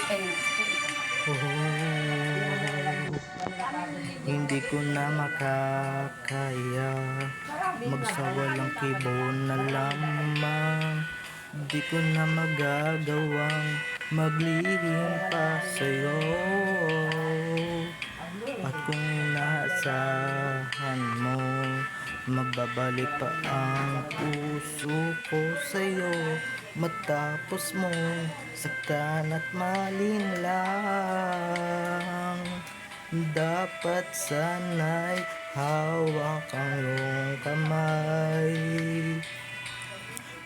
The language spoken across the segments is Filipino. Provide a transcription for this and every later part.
Oh, hindi ko na makakaya magsawalang kibo na lamang. Di ko na magagawang maglihim pa sa'yo. At kung inaasahan mo magbabalik pa ang puso ko sa'yo, matapos mong saktan at malinlang, dapat sana'y hawak ang iyong kamay.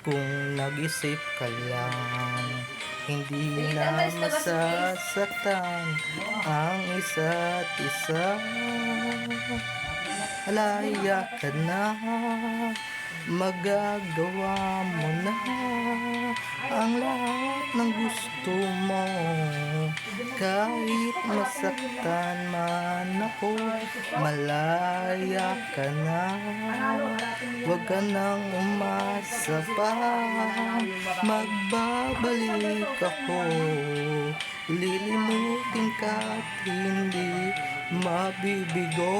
Kung nag-isip ka lang, hindi na masasaktan ang isa't isa. Malaya ka na, magagawa mo na ang lahat ng gusto mo. Kahit masaktan man ako, malaya ka na. Huwag ka nang umasa pa, magbabalik ako. Lilimutin ka at hindi mabibigo.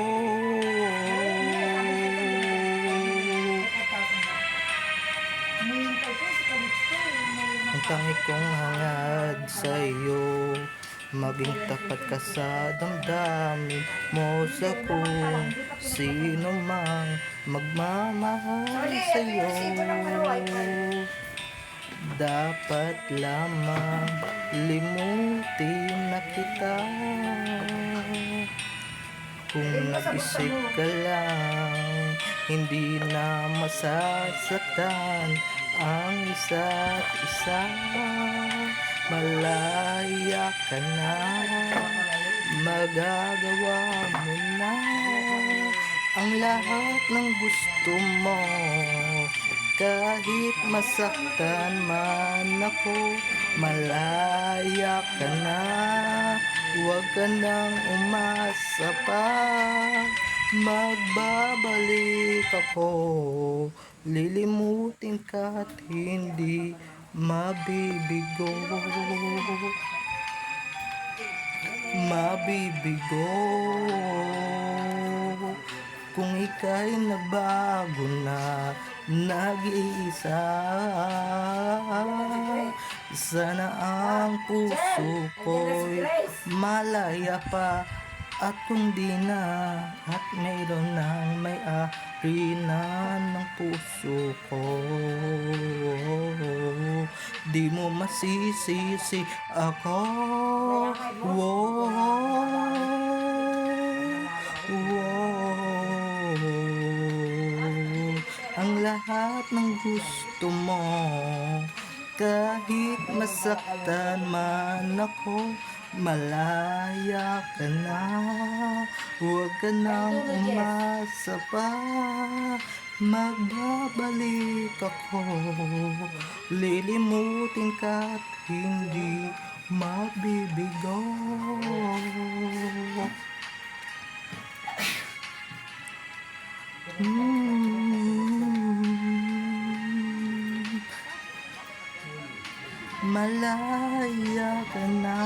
Ang tangi kong hangad sa'yo, maging tapat ka sa damdamin mo sa kung sino mang magmamahal sa'yo. Dapat lamang limutin na kita. Kung nag-isip ka lang, hindi na masasaktan ang isa't isa. Malaya ka na, magagawa mo na ang lahat ng gusto mo. Kahit masaktan man ako, malaya ka na. Huwag ka nang umasa pa, magbabalik ako. Lilimutin ka at hindi mabibigo. Mabibigo. Kung ika'y nagbago na, nag-iisa, sana ang puso ko'y malaya pa. At kung di na, at mayroon ng may-ari na ng puso ko, di mo masisisi ako. Ang lahat ng gusto mo, kahit masaktan man ako, malaya ka na. Huwag ka nang umasa pa, magbabalik ako. Lilimutin ka at hindi mabibigo. Malaya ka na.